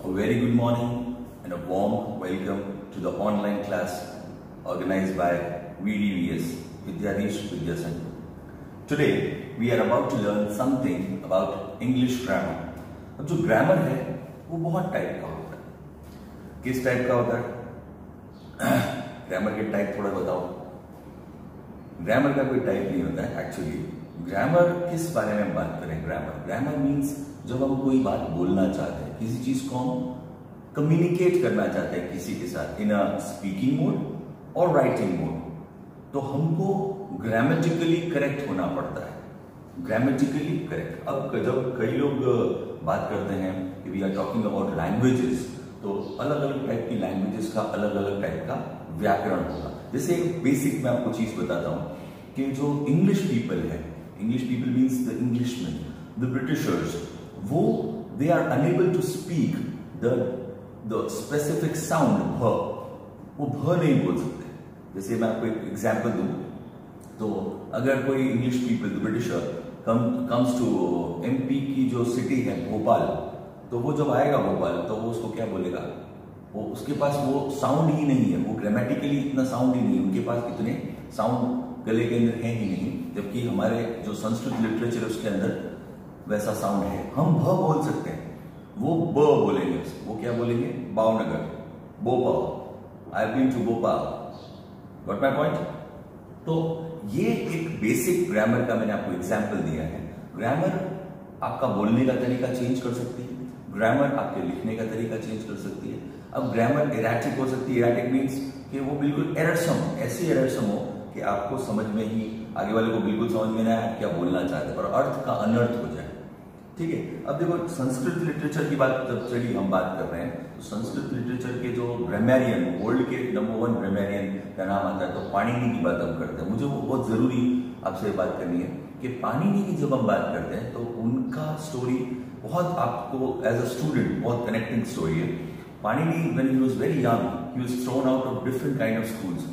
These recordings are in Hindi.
A very good morning and a warm welcome to the online class organized by VDVS, Vidyadesh Vidya Center. Today we are about to learn something about English grammar. अब जो ग्रामर है वो बहुत टाइप का होता है. किस टाइप का होता है? ग्रामर के टाइप थोड़ा बताओ. ग्रामर का कोई टाइप नहीं होता है एक्चुअली. ग्रामर किस बारे में बात करें? ग्रामर मीन्स जब हम कोई बात बोलना चाहते हैं, किसी चीज को हम कम्युनिकेट करना चाहते हैं किसी के साथ इन अ स्पीकिंग मोड और राइटिंग मोड, तो हमको ग्रामेटिकली करेक्ट होना पड़ता है. Grammatically correct. अब जब कई लोग बात करते हैं कि we are talking about languages, तो अलग अलग टाइप की लैंग्वेजेस का अलग अलग टाइप का व्याकरण होगा. जैसे एक बेसिक मैं आपको चीज बताता हूं कि जो इंग्लिश पीपल है, English people means the Englishman, the Britishers, वो they are unable to speak the specific sound भ. वो भ नहीं बोल सकते. जैसे मैं आपको एक एग्जांपल दूं, तो अगर कोई English people the britisher comes to MP की जो सिटी है भोपाल, तो वो जब आएगा भोपाल तो वो उसको क्या बोलेगा? वो उसके पास वो साउंड ही नहीं है, वो ग्रामेटिकली इतना साउंड ही नहीं है, उनके पास इतने साउंड गले के अंदर है ही नहीं. जबकि हमारे जो संस्कृत लिटरेचर है उसके अंदर वैसा साउंड है. हम भ बोल सकते हैं, वो ब बोलेंगे. वो क्या बोलेंगे? Bhavnagar, Bhopal. I have been to Bhopal. Got my point? तो ये एक बेसिक ग्रामर का मैंने आपको एग्जांपल दिया है. ग्रामर आपका बोलने का तरीका चेंज कर सकती है. ग्रामर आपके लिखने का तरीका चेंज कर सकती है. अब ग्रामर एराटिक हो सकती है. एराटिक मीन्स कि वो बिल्कुल एररसम, ऐसी एररसम हो कि आपको समझ में ही, आगे वाले को बिल्कुल समझ में ना आए आप क्या बोलना चाहते हैं और अर्थ का अनर्थ हो जाए. ठीक है. अब देखो, संस्कृत लिटरेचर की बात जब चली, हम बात कर रहे हैं, तो संस्कृत लिटरेचर के जो ग्रामेरियन, वर्ल्ड के नंबर 1 ग्रामेरियन का नाम आता है, तो पाणिनि की बात हम करते हैं. मुझे वो बहुत जरूरी आपसे बात करनी है कि पाणिनि की जब हम बात करते हैं तो उनका स्टोरी बहुत आपको एज अ स्टूडेंट बहुत कनेक्टिंग स्टोरी है. Panini when he was very young, he was thrown out of different kind of schools.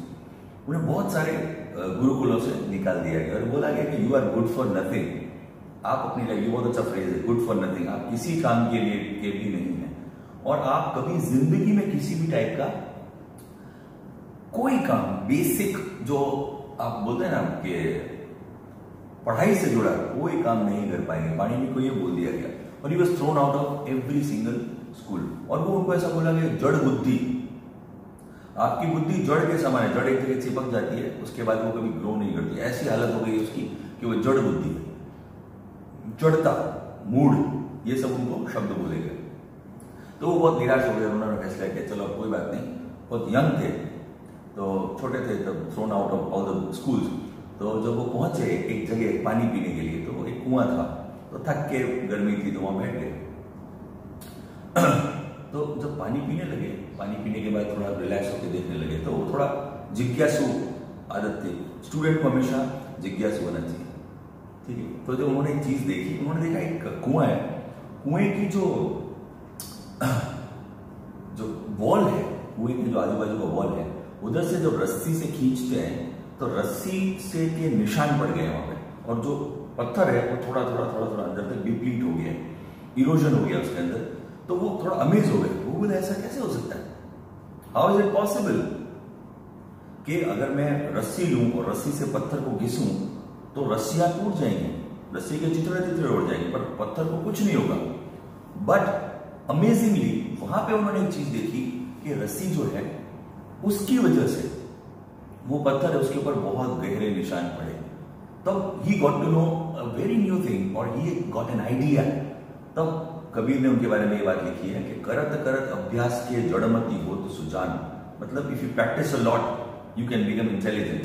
उन्हें बहुत सारे गुरुकुलों से निकाल दिया गया और बोला गया कि you are good for nothing. आप अपनी लाइफ, ये बहुत अच्छा फ्रेज है, गुड फॉर नथिंग. आप किसी काम के लिए के भी नहीं है और आप कभी जिंदगी में किसी भी टाइप का कोई काम बेसिक जो आप बोलते हैं ना कि पढ़ाई से जुड़ा कोई काम नहीं कर पाएंगे. पाणिनि को ये बोल दिया गया और he was thrown out of every single school. और वो उनको ऐसा बोला गया, जड़ बुद्धि, आपकी बुद्धि जड़ के समान है. जड़ एक जगह चिपक जाती है, उसके बाद वो कभी ग्रो नहीं करती. ऐसी हालत हो गई उसकी कि वो जड़ बुद्धि है. जड़ता, मूड, ये सब उनको शब्द बोले गए. तो वो बहुत निराश हो गए. उन्होंने फैसला किया चलो कोई बात नहीं. बहुत यंग थे, तो छोटे थे, तब thrown out of all the schools. तो जब वो पहुंचे एक जगह पानी पीने के लिए, तो एक कुआं था, तो थक के, गर्मी थी तो वहां बैठ गए. तो जब पानी पीने लगे, पानी पीने के बाद थोड़ा रिलैक्स होकर देखने लगे, तो वो थोड़ा जिज्ञासु आदत थी. स्टूडेंट को हमेशा जिज्ञासु होना चाहिए. ठीक है. तो जब उन्होंने एक चीज देखी, उन्होंने देखा एक कुआं है. कुएं की जो वॉल है, कुएं की जो आजू बाजू का वॉल है, उधर से जब रस्सी से खींचते हैं तो रस्सी से के निशान पड़ गए वहां पे. और जो पत्थर है वो थोड़ा थोड़ा अंदर तक डिप्लीट हो गया, इरोजन हो गया उसके अंदर. तो वो थोड़ा अमेज हो गए. वो बोले ऐसा कैसे हो सकता है? हाउ इज इट पॉसिबल कि अगर मैं रस्सी लूं और रस्सी से पत्थर को घिसूं तो रस्सियां टूट जाएंगी, रस्सी के चिथड़े उड़ जाएंगे, पर पत्थर को कुछ नहीं होगा. बट अमेजिंगली वहां पे उन्होंने एक चीज देखी कि रस्सी जो है उसकी वजह से वो पत्थर है उसके ऊपर बहुत गहरे निशान पड़े. तब ही got to know a very new thing और ही गॉट एन आइडिया. तब कबीर ने उनके बारे में ये बात लिखी है कि करत करत अभ्यास के जड़मती हो तो सुजान. मतलब if you practise a lot you can become intelligent.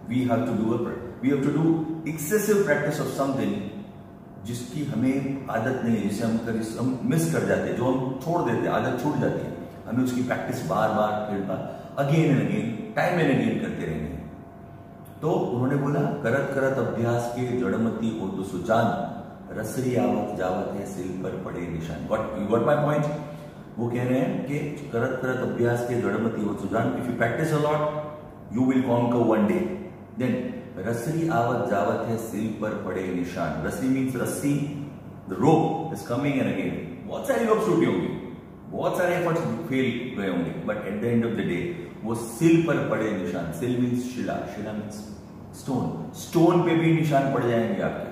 We have to do excessive practice of something जिसकी हमें आदत नहीं है, जिसे हम मिस कर जाते हैं, जो हम छोड़ देते हैं, आदत छूट जाती है. हमें उसकी practice bar again and again, time and again करते रहेंगे. तो उन्होंने बोला करत करत अभ्यास के जड़मती हो तो सुजान, रसरी आवत जावत है सिल पर पड़े निशान. You got my point? वो कह रहे हैं कि करत करत अभ्यास के जड़मती हो सुजान. If you practise a lot you will conquer one day. Then रसरी आवत जावत है सिल पर पड़े निशान. रसरी मीन्स रस्सी, the rope is coming and again. बहुत सारी रोप्स टूटी होंगी, बहुत सारे एफर्ट्स फेल गए होंगे, but at the end of the day वो सिल पर पड़े निशान, सिल मीन्स शिला, शिला मीन्स स्टोन, स्टोन पे भी निशान पड़ जाएंगे आपके।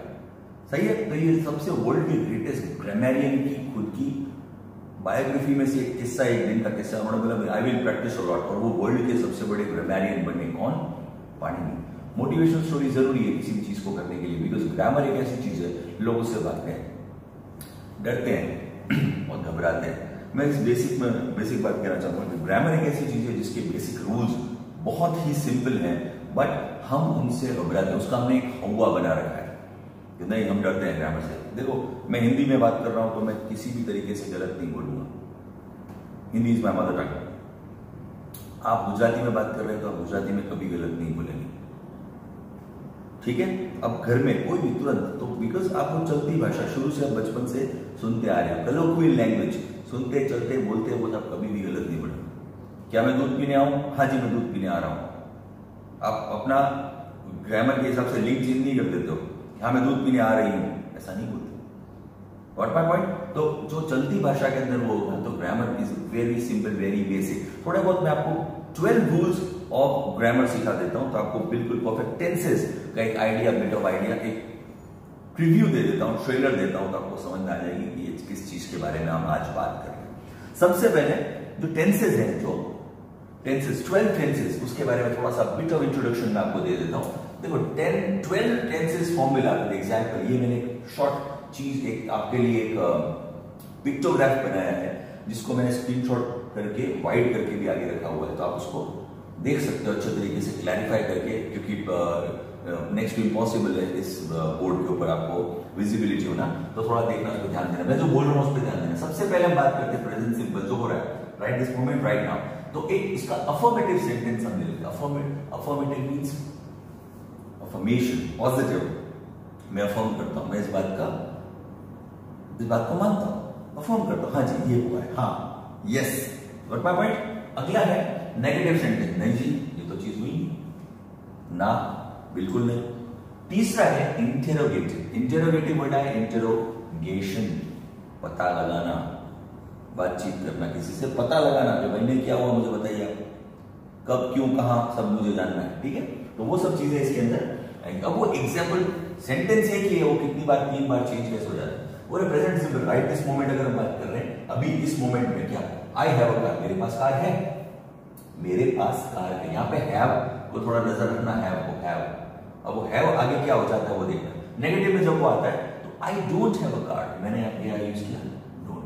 सही है। तो ये सबसे वर्ल्ड के ग्रेटेस्ट ग्रामरियन की खुद की बायोग्राफी में से एक किस्सा, एक दिन का किस्सा, मतलब I will practice a lot, और वो वर्ल्ड के सबसे बड़े ग्रामरियन बने कौन? पाणिनि। मोटिवेशनल स्टोरी जरूरी है किसी भी चीज को करने के लिए, बिकॉज ग्रामर एक ऐसी चीज है, लोग उससे भागते हैं, डरते हैं और घबराते हैं। मैं इस बेसिक बात कहना चाहूंगा कि ग्रामर एक ऐसी चीज है जिसके बेसिक रूल्स बहुत ही सिंपल हैं, बट हम उनसे घबराते हैं, उसका हमने एक हवा बना रखा है कि नहीं, हम डरते हैं ग्रामर से। देखो, मैं हिंदी में बात कर रहा हूं तो मैं किसी भी तरीके से गलत नहीं बोलूंगा, Hindi is my mother tongue. आप गुजराती में बात कर रहे हैं तो आप गुजराती में कभी गलत नहीं बोलेंगे, ठीक है। अब घर में कोई भी तुरंत, तो बिकॉज आपको चलती भाषा शुरू से, आप बचपन से सुनते आ रहे हो, कलोक्वियल लैंग्वेज, सुनते चलते बोलते वो आप कभी भी गलत नहीं बोलेंगे। क्या मैं दूध पीने आऊं? हाँ जी, मैं दूध पीने आ रहा हूं। आप अपना ग्रामर के हिसाब से लिंक चेंज नहीं कर देते हो, हाँ मैं दूध पीने आ रही हूं, ऐसा नहीं बोलते। What my point? तो जो चलती भाषा के अंदर वो होगा, तो grammar is very simple, very basic. थोड़ा बहुत मैं आपको 12 रूल्स ऑफ ग्रामर सिखा देता हूं, तो आपको बिल्कुल परफेक्ट टेंसेस का एक आइडिया, बिट ऑफ आइडिया, एक प्रीव्यू दे देता हूं, ट्रेलर देता हूं, तो आपको समझ में आ जाएगी कि ये किस चीज के बारे में हम आज बात कर रहे हैं। सबसे पहले जो टेंसेस हैं, जो टेंसेस 12 टेंसेस, उसके बारे में थोड़ा सा बिट ऑफ इंट्रोडक्शन मैं आपको दे देता हूं। देखो 12 टेंसेस फॉर्मूला, एग्जाम्पल, ये मैंने एक शॉर्ट चीज, एक आपके लिए एक पिक्टोग्राफ बनाया है, जिसको मैंने स्क्रीनशॉट करके वाइड करके भी आगे रखा हुआ है, तो आप उसको देख सकते हो अच्छे तरीके से क्लैरिफाई करके, क्योंकि नेक्स्ट टू इम्पॉसिबल है इस बोर्ड के ऊपर आपको विजिबिलिटी होना, तो थोड़ा देखना, उस पर ध्यान देना, मैं जो बोल रहा हूँ उस पर ध्यान देना। सबसे पहले हम बात करते हैं प्रेजेंट सिंपल, जो हो रहा है right this moment, right now. तो एक इसका अफर्मेटिव सेंटेंस हम ले लेते हैं। Affirmative means affirmation, positive. मैं अफर्म करता हूं, मैं इस बात को मानता हूं, अफर्म करता हूं, हाँ जी ये हुआ है, हाँ यस, व्हाट माय पॉइंट। अगला है नेगेटिव सेंटेंस, नहीं जी ये तो चीज हुई नहीं, ना बिल्कुल नहीं। तीसरा है इंटेरोगेटिव। इंटेरोगेटिव वर्ड है इंटेरोगेशन, पता लगाना, बातचीत करना, किसी से पता लगाना, जो भाई ने क्या हुआ मुझे बताइए, आप कब क्यों कहां सब मुझे जानना है, ठीक है। तो वो सब चीजें इसके अंदर आएंगी। अब वो एग्जाम्पल सेंटेंस है कि वो कितनी बार, 3 बार चेंज कैसे हो जाता है। वो present simple, right this moment अगर हम बात कर रहे हैं, अभी इस मोमेंट में क्या, आई हैव अ कार, मेरे पास कार है, मेरे पास कार है। यहाँ पे हैव को थोड़ा नजर रखना, हैव को हैव। अब वो हैव आगे क्या हो जाता है वो देखना। नेगेटिव में जब वो आता है तो I don't have a car, मैंने यहाँ यूज किया डोंट,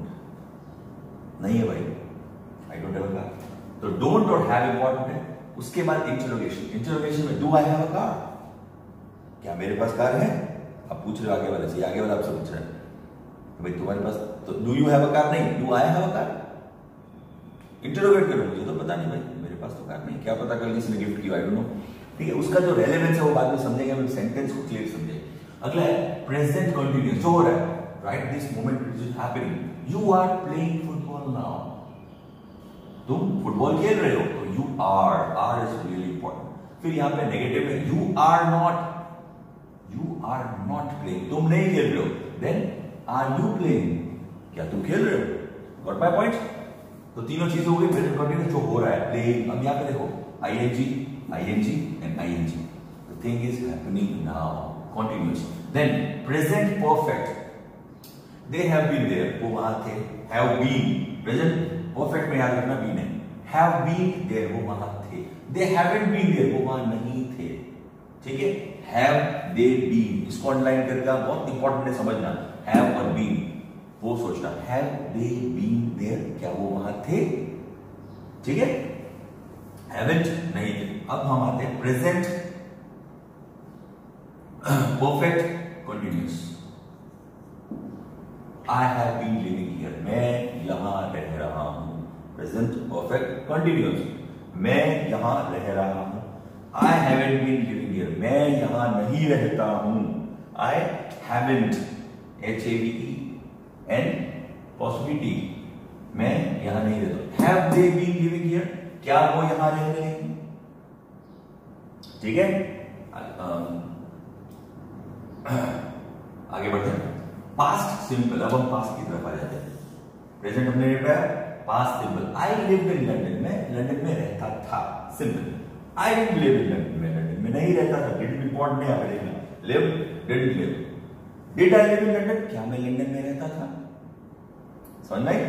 नहीं है भाई, I don't have a car. तो डोंट और हैव इंपॉर्टेंट है। उसके बाद इंटरोगेशन, इंटरोगेशन में do I have a car, क्या मेरे पास कार है, आप पूछ रहे हो आगे वाले से, आगे वाला आपसे पूछ रहा है भाई तुम्हारे पास, तो do you have a car, नहीं do I have a car. Interrogate करो, मुझे तो पता नहीं भाई, मेरे पास तो कार नहीं, क्या पता कल किसी ने गिफ्ट किया, आई डोंट नो, ठीक है। उसका जो रेलेवेंस है वो बाद में समझेंगे, हम सेंटेंस को क्लियर समझेंगे। अगला है प्रेजेंट कंटिन्यूअस, जो हो रहा है right this moment it is happening, you are playing football now, तुम फुटबॉल खेल रहे हो, तो you are is really important. फिर यहाँ पे नेगेटिव है, यू आर नॉट प्लेइंग, तुम नहीं खेल रहे हो, देन आर यू प्लेइंग, क्या तुम खेल रहे हो, गॉट माय पॉइंट। तो तीनों चीजें हो गई प्रेजेंट कंटिन्यूअस, जो हो रहा है प्लेइंग। अब यहाँ पे देखो ing and ing, the thing is happening now, continuous. Then present perfect, they have been there, वो वहां थे, have been, present perfect में याद रखना been है, have been there, वो वहां थे, they haven't been there, वो वहां नहीं थे, ठीक है। have they been, इसको अंडरलाइन करके बहुत इंपॉर्टेंट है समझना, have और been, वो सोचना, have they been there, क्या वो वहां थे, ठीक है। haven't नहीं थे। अब हम आते हैं present perfect continuous, I have been living here, मैं यहां रह रहा हूं, प्रेजेंट परफेक्ट कंटिन्यूअस, मैं यहां रह रहा हूं। I haven't been living here, मैं यहां नहीं रहता हूं, आई हैवंट, HAVEN पॉसिबिलिटी, मैं यहां नहीं रहता। Have they been living here, क्या वो यहां रह रहे हैं, ठीक है। आगे बढ़ते हैं, पास्ट सिंपल, अब हम पास्ट की तरफ आ जाते हैं। प्रेजेंट हमने बताया, past simple, I lived in London, मैं लंदन में रहता था, simple. I didn't live in London, मैं लंदन में नहीं रहता था, डिडंट इंपॉर्टेंट है, यहाँ पे live, didn't live. Did I live in London, क्या मैं लंदन में रहता था? समझ में आई?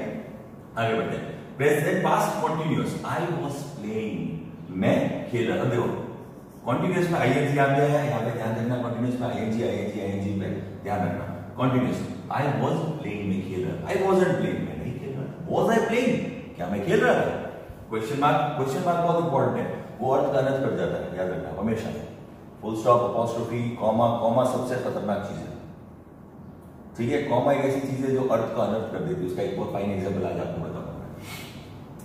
आगे बढ़ते हैं। Present past continuous, I was playing, मैं खेल रहा था। देखो कंटीन्यूअस में आईएनजी आ गया है, यहाँ पे ध्यान रखना, कंटीन्यूअस में आईएनजी पे ध्यान रखना। कंटीन्यूअस, आई वाज प्लेइंग, मैं खेल रहा था। आई वाजंट प्लेइंग, मैं नहीं खेल रहा था। वाज आई प्लेइंग, क्या मैं खेल रहा था? क्वेश्चन मार्क बहुत इंपॉर्टेंट है, वो अर्थ का अनर्थ कर जाता है, याद रखना हमेशा। फुल स्टॉप, अपॉस्ट्रोफी, कॉमा सबसे खतरनाक चीज है, ठीक है। कॉमा एक ऐसी चीज है जो अर्थ का अनर्थ कर देती है। उसका एक बहुत फाइन एग्जांपल आज आपको बताऊंगा।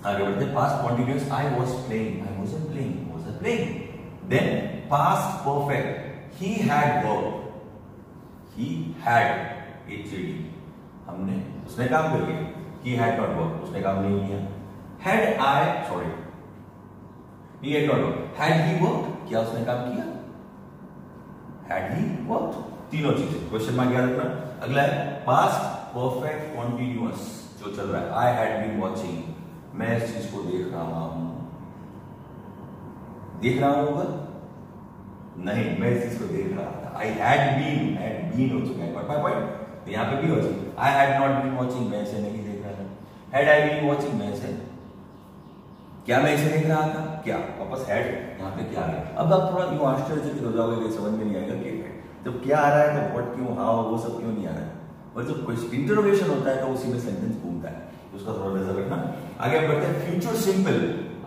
आगे बढ़ते हैं। Past continuous, I was playing, I wasn't playing, was I playing. Then past perfect, he had work, he had HD, हमने, उसने काम कर लिया। ही हैड नॉट वर्क, उसने काम नहीं किया। Had I, sorry, he had not work, had he work, क्या उसने काम किया? हैड ही वर्क, तीनों चीजें। क्वेश्चन मार्क याद रखना। अगला है पास्ट परफेक्ट कंटीन्यूअस, जो चल रहा है। आई हैड बीन वॉचिंग, मैं इस चीज को देख रहा हूं, देख रहा हूं नहीं, मैं इस चीज को देख रहा था। आई हैड बीन हो चुका है, पॉइंट यहां पे भी हो चुका। I had not been watching, मैं इसे नहीं देख रहा था। हैड आई बीन वॉचिंग, मैं इसे, क्या मैं इसे देख रहा था? क्या वापस हैड, यहां पे क्या आ गया? अब आप थोड़ा यूं आश्चर्यचकित हो जाओगे, समझ में नहीं आएगा कि जब क्या आ रहा है तो व्हाट, क्यों, हाउ, वो सब क्यों नहीं आ रहा है। और जब कोई इंटरोगेशन होता है तो उसी में सेंटेंस घूमता है, तो उसका थोड़ा नजर रखना। आगे बढ़ते हैं। Future simple,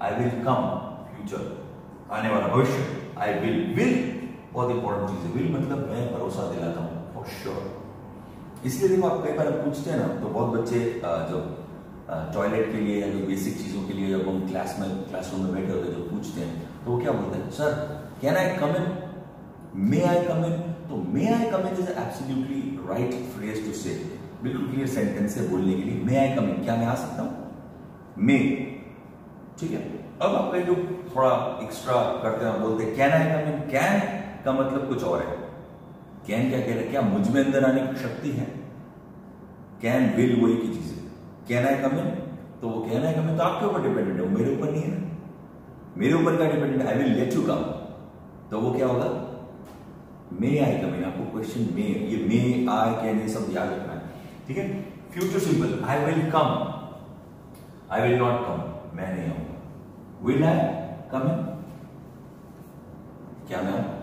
I will come, future आने वाला, भविष्य। आई विल बहुत इंपॉर्टेंट चीज है। विल मतलब मैं भरोसा दिलाता हूं, फॉर श्योर। इसलिए देखो, आप कई बार पूछते हैं ना, तो बहुत बच्चे जब टॉयलेट के लिए या जो बेसिक चीजों के लिए जब हम क्लासरूम में बैठे होते हैं, जब पूछते हैं तो वो क्या बोलते हैं? Sir can I come in, may I come in. तो may I come in is absolutely right phrase to say, बिल्कुल क्लियर सेंटेंस से बोलने के लिए। मे आई कम इन, क्या मैं आ सकता हूं? मे, ठीक है। अब आप कई लोग थोड़ा एक्स्ट्रा करते हैं, बोलते हैं can I come in. Can का मतलब कुछ और है। कैन क्या कह रहे हैं? क्या मुझ में अंदर आने की शक्ति है? कैन विल वही की चीज है। कैन आई कम इन, तो वो कैन आई कम इन तो आपके ऊपर डिपेंडेंट है, मेरे ऊपर नहीं है। मेरे ऊपर क्या डिपेंडेंट है? I will let you come, तो वो क्या होगा? मे आई कम इन। आपको क्वेश्चन मे, ये मे, आई, कैन, ये सब याद रखना है, ठीक है। Future simple, I will come, I will not come, मैं नहीं आऊंगा। विल आई कम इन, क्या मैं आऊं?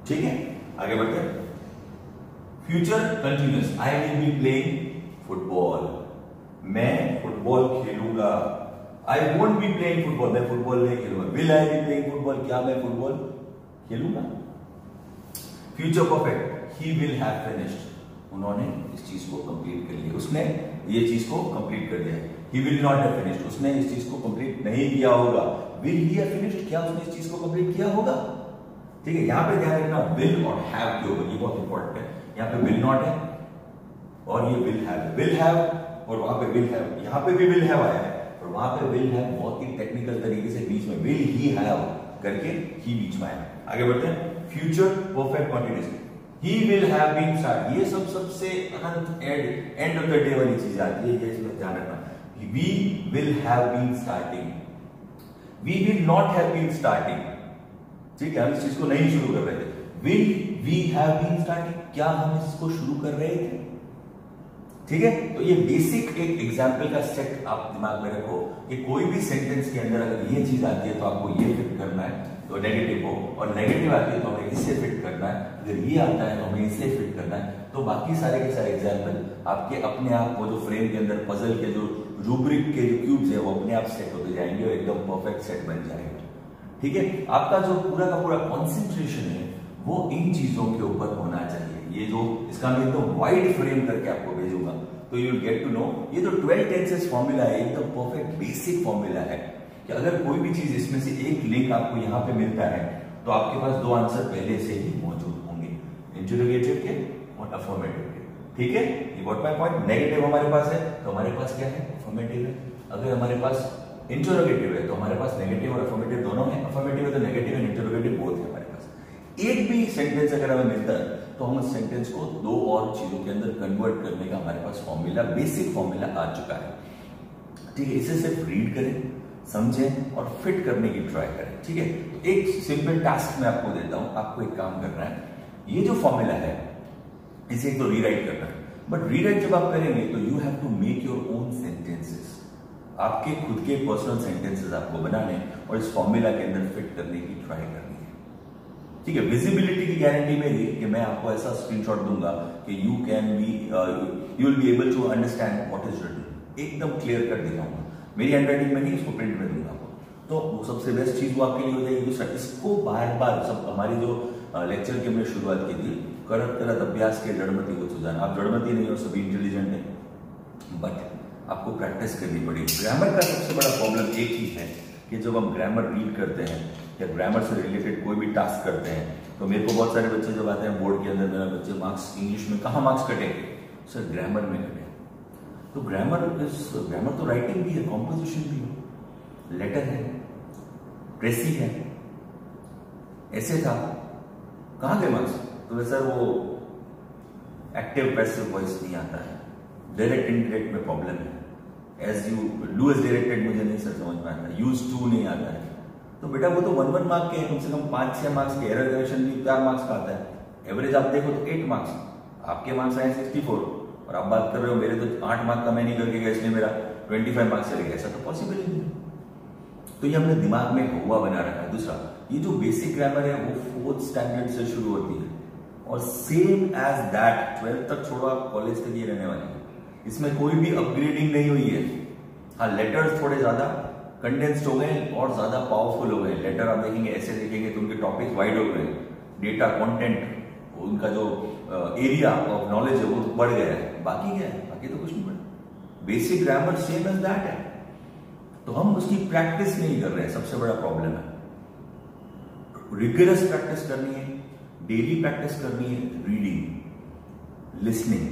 ठीक है, आगे बढ़ते हैं। Future continuous, I will be playing football, मैं फुटबॉल खेलूंगा। I won't be playing football, मैं फुटबॉल नहीं खेलूंगा। Will I be playing football, क्या मैं फुटबॉल खेलूंगा? Future perfect, he will have finished, उन्होंने इस चीज को कंप्लीट कर लिया, उसने ये चीज को कंप्लीट कर दिया। He will not have finished, उसने इस चीज को कंप्लीट नहीं किया होगा। विल ही हैव फिनिश्ड, क्या उसने इस चीज को कंप्लीट किया होगा? ठीक है, यहां पे ध्यान रखना विल और हैव के ऊपर, ये बहुत इंपॉर्टेंट है। यहां पे विल नॉट है और ये विल हैव, और वहां पे विल हैव, यहां पे भी विल हैव आया है और वहां पे विल हैव बहुत ही टेक्निकल तरीके से बीच में विल ही हैव करके ही बीच में आया। आगे बढ़ते हैं। Future perfect continuous, he will have been start, ये सब सबसे अनंत एंड ऑफ द डे वाली चीज आती है, ये इसमें ध्यान रखना। We will have been starting, we will not have been starting, ठीक है, हम इस चीज को नहीं शुरू कर रहे थे। Will we have been starting, क्या हम इसको शुरू कर रहे थे? ठीक है, तो ये बेसिक एक एग्जाम्पल का सेट आप दिमाग में रखो कि कोई भी सेंटेंस के अंदर अगर ये चीज आती है तो आपको ये फिट करना है, तो नेगेटिव हो, और नेगेटिव आती है तो हमें इससे फिट करना है, अगर ये आता है तो हमें इससे फिट करना है। तो बाकी सारे के सारे एग्जाम्पल आपके अपने आप वो जो फ्रेम के अंदर पजल के जो रूब्रिक के जो क्यूब्स है वो अपने आप सेट होते जाएंगे और एकदम परफेक्ट सेट बन जाएगा। ठीक है, आपका जो पूरा का पूरा कॉन्सेंट्रेशन है वो इन चीजों के ऊपर होना चाहिए। ये जो इसका मैं एकदम वाइड फ्रेम करके आपको भेजूंगा तो you will get to know, ये जो 12 टेंसेस फॉर्मूला है एकदम परफेक्ट बेसिक फॉर्मूला है कि अगर कोई भी चीज इसमें से एक लिंक आपको यहाँ पे मिलता है तो आपके पास दो आंसर पहले से ही मौजूद होंगे, इंटरोगेटिव के और अफर्मेटिव के। ठीक है, ये व्हाट माय पॉइंट। नेगेटिव हमारे पास है तो हमारे पास क्या है? अफर्मेटिव है। अगर हमारे पास इंटरोगेटिव है तो हमारे पास नेगेटिव और अफर्मेटिव दोनों है। अफर्मेटिव है तो नेगेटिव एंड इंटरोगेटिव बोथ है हमारे पास। एक भी सेंटेंस अगर हमें मिलता है तो हम उस सेंटेंस को दो और चीजों के अंदर कन्वर्ट करने का हमारे पास फॉर्मूला, बेसिक फॉर्मूला आ चुका है। ठीक है, इसे सिर्फ रीड करें, समझें और फिट करने की ट्राई करें। ठीक है, तो एक सिंपल टास्क मैं आपको देता हूं, आपको एक काम करना है, ये जो फॉर्मूला है इसे एक तो रीराइट करना है, बट रीराइट जब आप करेंगे तो you have to make your own sentences, आपके खुद के पर्सनल सेंटेंसेस आपको बनाने और इस फॉर्मूला के अंदर फिट करने की ट्राई करनी है। ठीक है, विजिबिलिटी की गारंटी मेरी कि मैं आपको ऐसा स्क्रीनशॉट दूंगा कि you will be able to understand what is written, एकदम क्लियर कर दिखाऊंगा, मेरी हैंडराइटिंग में नहीं, इसको प्रिंट में दूंगा आपको, तो वो सबसे बेस्ट चीज वो आपके लिए हो जाएगी। दूसरा, इसको बार बार सब हमारी जो लेक्चर की हमने शुरुआत की थी, करत करत अभ्यास के जड़मती को सुजान, आप जड़मती नहीं हो, सभी इंटेलिजेंट है, बट आपको प्रैक्टिस करनी पड़ेगी। ग्रामर का सबसे बड़ा प्रॉब्लम एक ही है कि जब हम ग्रामर रीड करते हैं या ग्रामर से रिलेटेड कोई भी टास्क करते हैं, तो मेरे को बहुत सारे बच्चे जब आते हैं बोर्ड के अंदर, मेरा बच्चे मार्क्स इंग्लिश में कहाँ मार्क्स कटेंगे सर, ग्रामर में कटे। तो ग्रामर तो राइटिंग भी है, कॉम्पोजिशन भी है, लेटर है, प्रेसी है, ऐसे था, कहाँ गए मार्क्स? तो सर वो एक्टिव पैसिव वॉइस नहीं आता है, डायरेक्ट इनडायरेक्ट में प्रॉब्लम है, as you do as directed मुझे नहीं सर समझ में आता है, यूज टू नहीं आता है। तो बेटा वो तो 1 मार्क के, कम से कम 5-6 मार्क्स के, एरर करेक्शन भी 4 मार्क्स का आता है, एवरेज आप देखो तो 8 मार्क्स, आपके मार्क्स आए 64 और आप बात कर रहे हो मेरे तो 8 मार्क का मैं नहीं करके गया इसलिए मेरा 25 मार्क्स चले गया, ऐसा तो पॉसिबल ही नहीं। तो ये हमने दिमाग में हुआ बना रखा है। दूसरा, ये जो बेसिक ग्रामर है वो 4th स्टैंडर्ड से शुरू होती है और सेम एज दैट 12th तक छोड़ो, आप कॉलेज तक ये रहने वाली है, इसमें कोई भी अपग्रेडिंग नहीं हुई है। हाँ, लेटर्स थोड़े ज्यादा कंडेंस्ड हो गए और ज्यादा पावरफुल हो गए, लेटर आप देखेंगे ऐसे देखेंगे तो उनके टॉपिक वाइड हो गए, डेटा कंटेंट उनका जो एरिया ऑफ नॉलेज है वो बढ़ गया है, बाकी क्या है, बाकी तो कुछ नहीं बढ़ा, basic grammar same as that है, तो हम उसकी प्रैक्टिस नहीं कर रहे हैं, सबसे बड़ा प्रॉब्लम है। रिगरस प्रैक्टिस करनी है, डेली प्रैक्टिस करनी है, रीडिंग, लिसनिंग,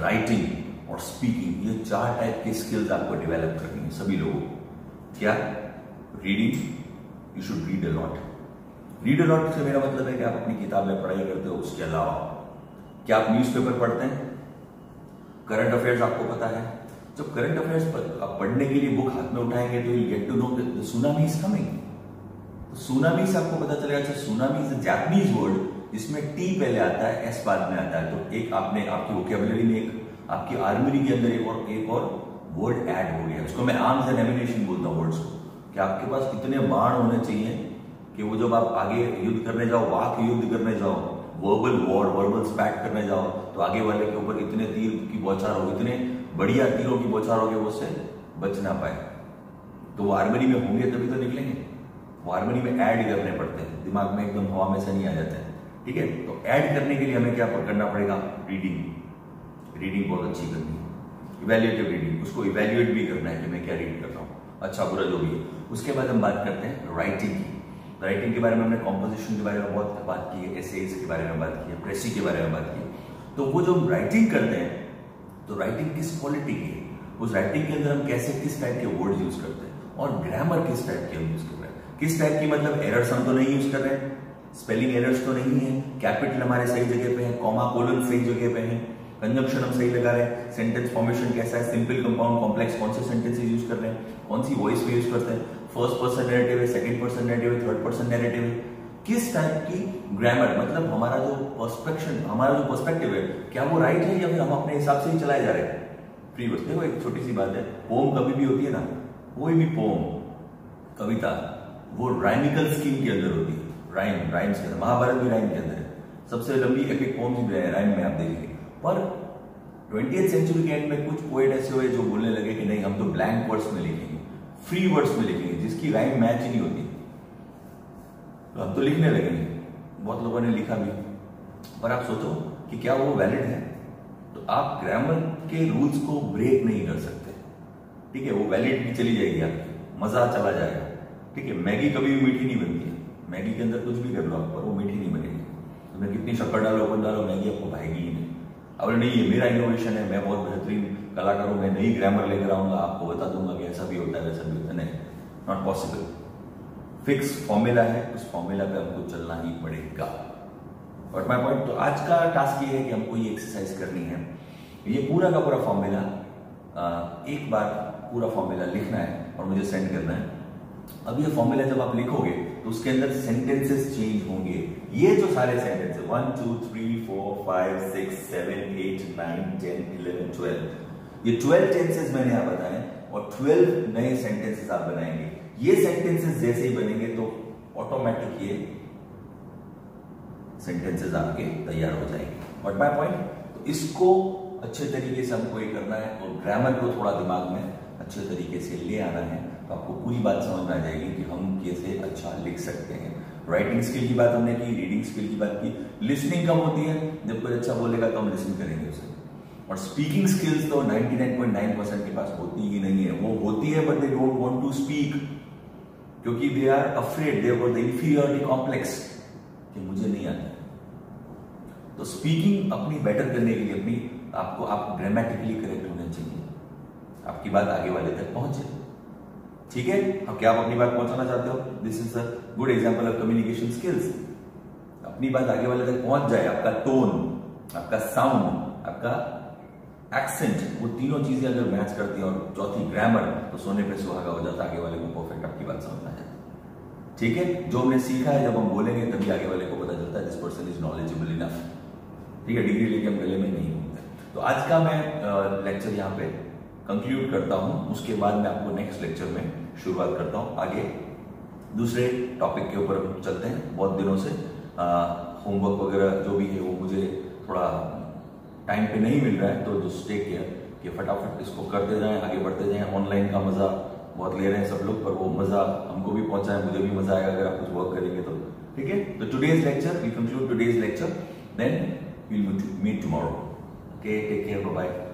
राइटिंग और स्पीकिंग, ये 4 टाइप की स्किल्स आपको डेवलप करनी है सभी लोगों को। क्या? Reading, you should read a lot. Read a lot से मेरा मतलब है कि आप अपनी किताबें पढ़ाई करते हो, उसके अलावा क्या आप न्यूज़पेपर पढ़ते हैं? करंट अफेयर्स आपको पता है, जब करंट अफेयर्स पर आप पढ़ने के लिए बुक हाथ में उठाएंगे तो you get to know that tsunami is coming. तो सुनामी से आपको पता चलेगा, अच्छा tsunami is a Japanese word जिसमें टी पहले आता है, एस बाद में आता है, तो एक आपने आपकी वोकैबुलरी में, एक आपकी आर्मरी के अंदर एक और वर्ड ऐड हो गया, उसको मैं आर्म्स एंड एमिनेशन बोलता हूँ वर्ड्स को, कि आपके पास कितने बाण होने चाहिए कि वो जब आप आगे युद्ध करने जाओ, वाक युद्ध करने जाओ, वर्बल वॉर, वर्बल स्पैट करने जाओ, तो आगे वाले के ऊपर इतने तीर की बौछार हो, इतने बढ़िया तीरों की बौछार हो कि वो उससे बच ना पाए। तो वो आर्मरी में होंगे तभी तो निकलेंगे, वो आर्मरी में ऐड करने पड़ते हैं, दिमाग में एकदम हवा में से नहीं आ जाते हैं। ठीक है, तो ऐड करने के लिए हमें क्या करना पड़ेगा? रीडिंग बहुत अच्छी करनी है, इवैल्यूएटिव रीडिंग, उसको इवैल्यूएट भी करना है कि मैं क्या रीड कर रहा हूँ, अच्छा बुरा जो भी है। उसके बाद हम बात करते हैं राइटिंग की। राइटिंग के बारे में हमने कॉम्पोजिशन के बारे में बहुत बात की है, एसेज के बारे में बात की है, प्रेसी के बारे में बात की है। तो वो जो हम राइटिंग करते हैं, तो राइटिंग किस क्वालिटी की है, उस राइटिंग के अंदर हम कैसे किस टाइप के वर्ड यूज करते हैं और ग्रामर किस टाइप के हम यूज कर रहे हैं, किस टाइप की, मतलब एरर्स हम तो नहीं यूज कर रहे हैं, स्पेलिंग एरर्स तो नहीं है, कैपिटल हमारे सही जगह पे है, कॉमा कोलन सही जगह पे है, कंजंक्शन हम सही लगा रहे हैं, सेंटेंस फॉर्मेशन कैसा है, सिंपल कंपाउंड कॉम्प्लेक्स कौन से सेंटेंसेस यूज कर रहे हैं, कौन सी वॉइस में यूज करते हैं, फर्स्ट पर्सन नैरेटिव है, सेकंड पर्सन नैरेटिव है, थर्ड पर्सन नैरेटिव है, किस टाइप की ग्रामर, मतलब हमारा जो पर्सपेक्टिव है क्या वो राइट है या फिर हम अपने हिसाब से ही चलाए जा रहे हैं। फ्री वर्ड्स, देखो एक छोटी सी बात है, पोम कभी भी होती है ना, कोई भी पोम कविता वो राइमिकल स्कीम के अंदर होती है, राइम्स के अंदर, महाभारत भी राइम के अंदर है, सबसे लंबी एपिक पोम्स भी राइम में आप देखेंगे। पर 20th सेंचुरी के एंड में कुछ पोएट ऐसे हुए जो बोलने लगे कि नहीं हम तो ब्लैंक वर्ड्स में लिखेंगे, फ्री वर्ड्स में लिखेंगे, जिसकी राइम मैच ही नहीं होती, तो हम तो लिखने लगेंगे। बहुत लोगों ने लिखा भी, पर आप सोचो कि क्या वो वैलिड है? तो आप ग्रामर के रूल्स को ब्रेक नहीं कर सकते। ठीक है, वो वैलिड भी चली जाएगी आपकी, मजा चला जाएगा। ठीक है, मैगी कभी भी मीठी नहीं बनती है, मैगी के अंदर कुछ भी कर लो आप, पर वो मीठी नहीं बनेगी, तुम्हें कितनी शक्कर डालो, अपन डालो, मैगी आपको भाएगी ही नहीं। अब नहीं, ये मेरा इनोवेशन है, मैं बहुत बेहतरीन कलाकार हूं, मैं नई ग्रामर लेकर आऊंगा, आपको बता दूंगा कि ऐसा भी होता है वैसा भी होता है, नहीं, नॉट पॉसिबल। फिक्स फॉर्मूला है, उस फॉर्मूला पे हमको चलना ही पड़ेगा। बट माय पॉइंट, तो आज का टास्क ये है कि हमको ये एक्सरसाइज करनी है, ये पूरा का पूरा फॉर्मूला एक बार पूरा फॉर्मूला लिखना है और मुझे सेंड करना है। अब ये फॉर्मूला जब आप लिखोगे तो उसके अंदर सेंटेंसेस चेंज होंगे। ये जो सारे सेंटेंसेस 1 2 3 4 5 6 7 8 9 10 11 12, ये 12 टेंसेस मैंने यहाँ बताए और 12 नए सेंटेंसेस आप बनाएंगे। ये सेंटेंसेस जैसे ही बनेंगे तो ऑटोमेटिक ये सेंटेंसेस आपके तैयार हो जाएंगे। बट माय पॉइंट, तो इसको अच्छे तरीके से हमको ये करना है और ग्रामर को थोड़ा दिमाग में अच्छे तरीके से ले आना है, तो आपको पूरी बात समझ में आ जाएगी कि हम कैसे अच्छा लिख सकते हैं। राइटिंग स्किल की बात हमने की, रीडिंग स्किल की बात की, लिसनिंग कब होती है, जब कोई अच्छा बोलेगा तो हम लिसन करेंगे उसे। और स्पीकिंग स्किल्स तो 99.9% के पास होती ही नहीं है। वो होती है but they don't want to speak, क्योंकि they are afraid, they have the inferiority complex कि मुझे नहीं आता। तो स्पीकिंग अपनी बेटर करने के लिए आप ग्रामेटिकली करेक्ट होने चाहिए, आपकी बात आगे वाले तक पहुंचे। ठीक है, अब क्या आप अपनी बात पहुंचाना चाहते हो? This is a good example of communication skills. अपनी बात आगे वाले तक पहुंच जाए, आपका टोन, आपका साउंड, आपका एक्सेंट, वो तीनों चीजें अगर मैच करती हैं और चौथी ग्रामर, तो सोने पे सुहागा हो जाता है, आगे वाले को परफेक्ट आपकी बात समझ आ जाती है। ठीक है, जो हमने सीखा है जब हम बोलेंगे तभी आगे वाले को पता चलता है this person is knowledgeable enough. ठीक है, डिग्री लेके हम गले में नहीं घूमते। तो आज का मैं लेक्चर यहाँ पे कंक्लूड करता हूँ, उसके बाद मैं आपको नेक्स्ट लेक्चर में शुरुआत करता हूँ। आगे दूसरे टॉपिक के ऊपर हम चलते हैं। बहुत दिनों से होमवर्क वगैरह जो भी है वो मुझे थोड़ा टाइम पे नहीं मिल रहा है, तो जस्ट टेक केयर कि फटाफट इसको करते जाएं, आगे बढ़ते जाएं। ऑनलाइन का मजा बहुत ले रहे हैं सब लोग, पर वो मजा हमको भी पहुंचा है, मुझे भी मजा आएगा अगर आप कुछ वर्क करेंगे तो। ठीक है, तो today's lecture, we conclude today's lecture, then we'll meet tomorrow. Okay, take care, bye bye.